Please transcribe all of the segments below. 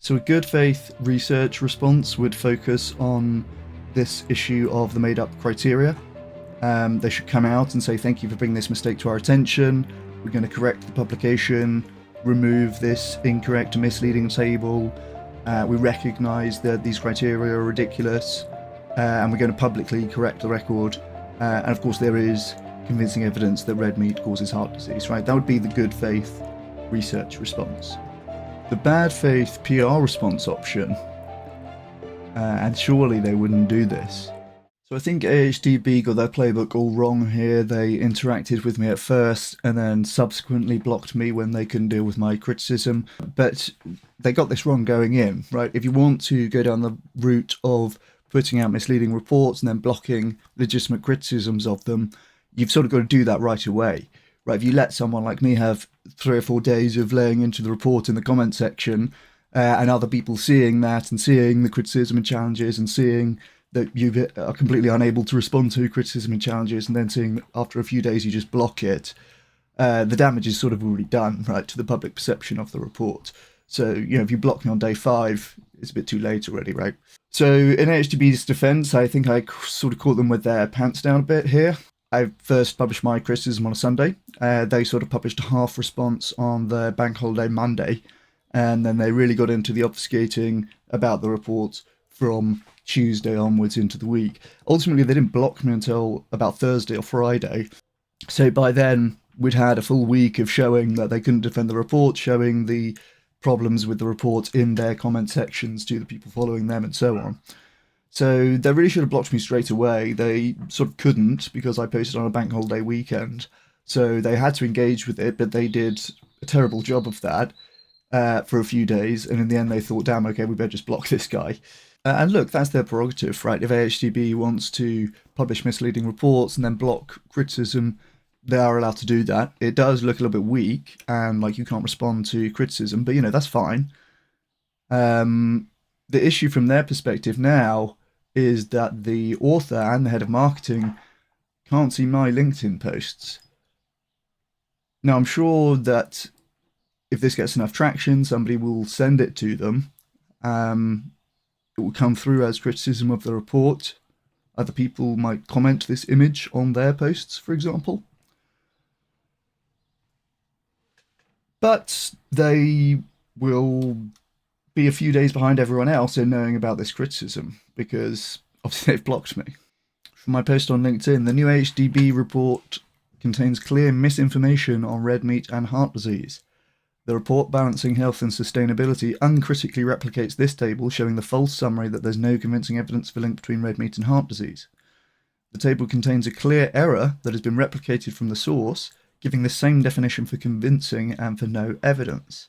So a good faith research response would focus on this issue of the made up criteria. They should come out and say, thank you for bringing this mistake to our attention. We're going to correct the publication, remove this incorrect and misleading table. We recognise that these criteria are ridiculous, and we're going to publicly correct the record. And of course, there is convincing evidence that red meat causes heart disease, right? That would be the good faith research response. The bad faith PR response option, and surely they wouldn't do this. So I think AHDB got their playbook all wrong here. They interacted with me at first and then subsequently blocked me when they couldn't deal with my criticism. But they got this wrong going in, right? If you want to go down the route of putting out misleading reports and then blocking legitimate criticisms of them, you've sort of got to do that right away, right? If you let someone like me have 3 or 4 days of laying into the report in the comment section, and other people seeing that and seeing the criticism and challenges and seeing that you are completely unable to respond to criticism and challenges, and then seeing that after a few days you just block it, the damage is sort of already done, right, to the public perception of the report. So, if you block me on day 5, it's a bit too late already, right? So in AHDB's defense, I think I sort of caught them with their pants down a bit here. I first published my criticism on a Sunday. They sort of published a half response on the bank holiday Monday, and then they really got into the obfuscating about the report from Tuesday onwards into the week. Ultimately, they didn't block me until about Thursday or Friday. So by then, we'd had a full week of showing that they couldn't defend the report, showing the problems with the report in their comment sections to the people following them and so on. So they really should have blocked me straight away. They sort of couldn't because I posted on a bank holiday weekend. So they had to engage with it, but they did a terrible job of that for a few days. And in the end, they thought, damn, okay, we better just block this guy. And look, that's their prerogative, right? If AHDB wants to publish misleading reports and then block criticism, they are allowed to do that. It does look a little bit weak and like you can't respond to criticism, but that's fine. The issue from their perspective now is that the author and the head of marketing can't see my LinkedIn posts. Now, I'm sure that if this gets enough traction, somebody will send it to them. It will come through as criticism of the report. Other people might comment this image on their posts, for example. But they will be a few days behind everyone else in knowing about this criticism, because obviously they've blocked me. From my post on LinkedIn, the new AHDB report contains clear misinformation on red meat and heart disease. The report balancing health and sustainability uncritically replicates this table, showing the false summary that there's no convincing evidence for link between red meat and heart disease. The table contains a clear error that has been replicated from the source, giving the same definition for convincing and for no evidence.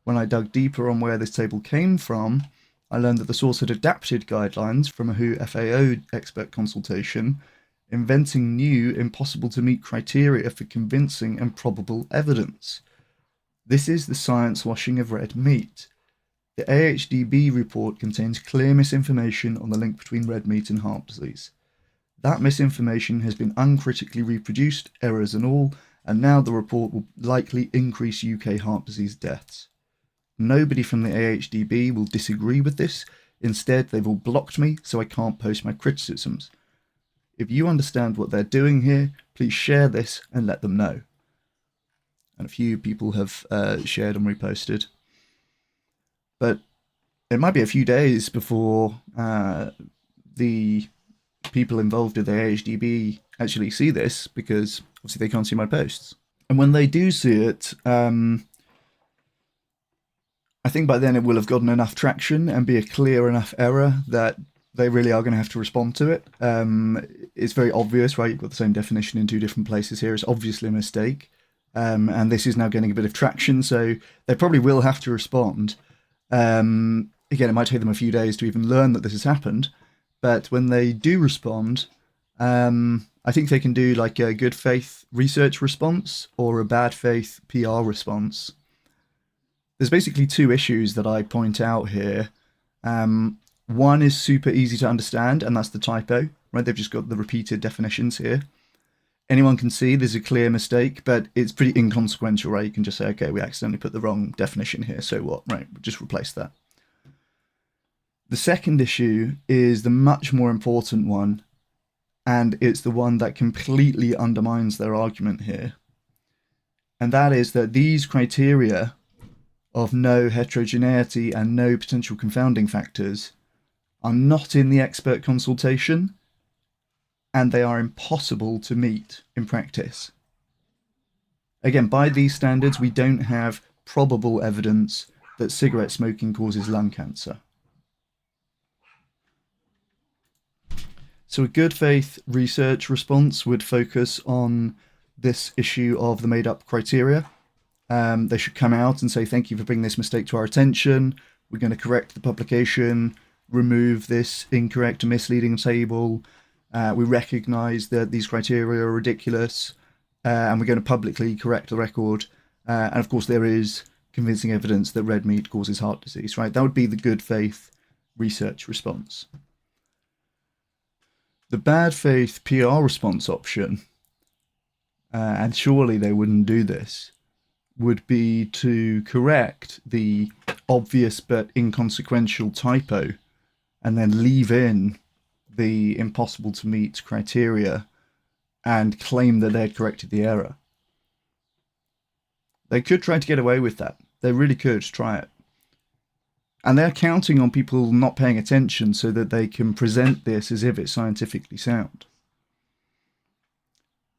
When I dug deeper on where this table came from, I learned that the source had adapted guidelines from a WHO FAO expert consultation, inventing new, impossible-to-meet criteria for convincing and probable evidence. This is the science washing of red meat. The AHDB report contains clear misinformation on the link between red meat and heart disease. That misinformation has been uncritically reproduced, errors and all, and now the report will likely increase UK heart disease deaths. Nobody from the AHDB will disagree with this. Instead, they've all blocked me, so I can't post my criticisms. If you understand what they're doing here, please share this and let them know. And a few people have shared and reposted. But it might be a few days before the people involved in the AHDB actually see this, because obviously they can't see my posts. And when they do see it, I think by then it will have gotten enough traction and be a clear enough error that they really are going to have to respond to it. It's very obvious, right? You've got the same definition in 2 different places here. It's obviously a mistake. And this is now getting a bit of traction, so they probably will have to respond. Again, it might take them a few days to even learn that this has happened, but when they do respond, I think they can do like a good faith research response or a bad faith PR response. There's basically 2 issues that I point out here. One is super easy to understand, and that's the typo, right? They've just got the repeated definitions here. Anyone can see there's a clear mistake, but it's pretty inconsequential, right? You can just say, okay, we accidentally put the wrong definition here, so what? Right, we'll just replace that. The second issue is the much more important one, and it's the one that completely undermines their argument here. And that is that these criteria of no heterogeneity and no potential confounding factors are not in the expert consultation, and they are impossible to meet in practice. Again, by these standards, we don't have probable evidence that cigarette smoking causes lung cancer. So a good faith research response would focus on this issue of the made up criteria. They should come out and say, thank you for bringing this mistake to our attention. We're going to correct the publication, remove this incorrect and misleading table. We recognize that these criteria are ridiculous, and we're going to publicly correct the record. And of course, there is convincing evidence that red meat causes heart disease, right? That would be the good faith research response. The bad faith PR response option, and surely they wouldn't do this, would be to correct the obvious but inconsequential typo and then leave in the impossible to meet criteria and claim that they had corrected the error. They could try to get away with that. They really could try it. And they're counting on people not paying attention so that they can present this as if it's scientifically sound.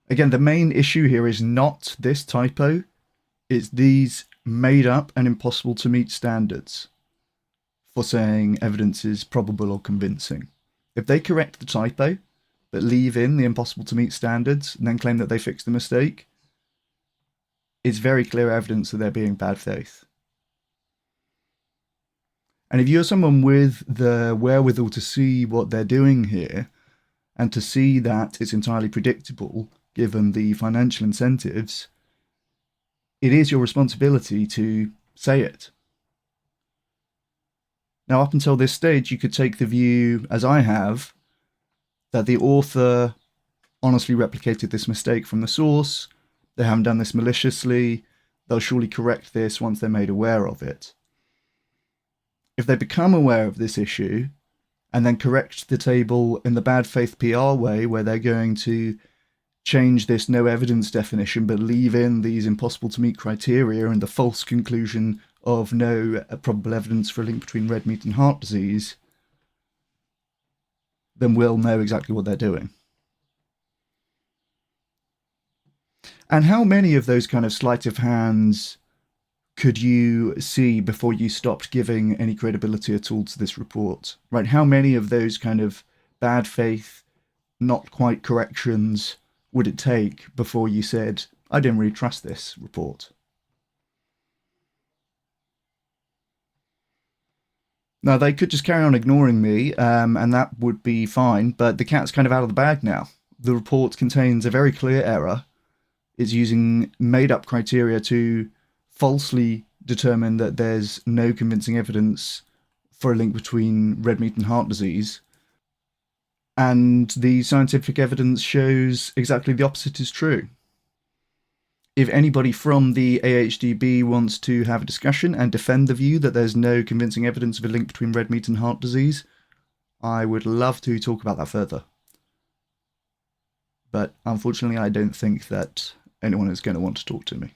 Again, the main issue here is not this typo, it's these made up and impossible to meet standards for saying evidence is probable or convincing. If they correct the typo, but leave in the impossible to meet standards and then claim that they fixed the mistake, it's very clear evidence that they're being bad faith. And if you're someone with the wherewithal to see what they're doing here, and to see that it's entirely predictable given the financial incentives, it is your responsibility to say it. Now, up until this stage, you could take the view, as I have, that the author honestly replicated this mistake from the source, they haven't done this maliciously, they'll surely correct this once they're made aware of it. If they become aware of this issue and then correct the table in the bad faith PR way, where they're going to change this no evidence definition but leave in these impossible to meet criteria and the false conclusion of no probable evidence for a link between red meat and heart disease, then we'll know exactly what they're doing. And how many of those kind of sleight of hands could you see before you stopped giving any credibility at all to this report, right? How many of those kind of bad faith, not quite corrections would it take before you said, I didn't really trust this report? Now, they could just carry on ignoring me, and that would be fine, but the cat's kind of out of the bag now. The report contains a very clear error. It's using made-up criteria to falsely determine that there's no convincing evidence for a link between red meat and heart disease. And the scientific evidence shows exactly the opposite is true. If anybody from the AHDB wants to have a discussion and defend the view that there's no convincing evidence of a link between red meat and heart disease, I would love to talk about that further. But unfortunately, I don't think that anyone is going to want to talk to me.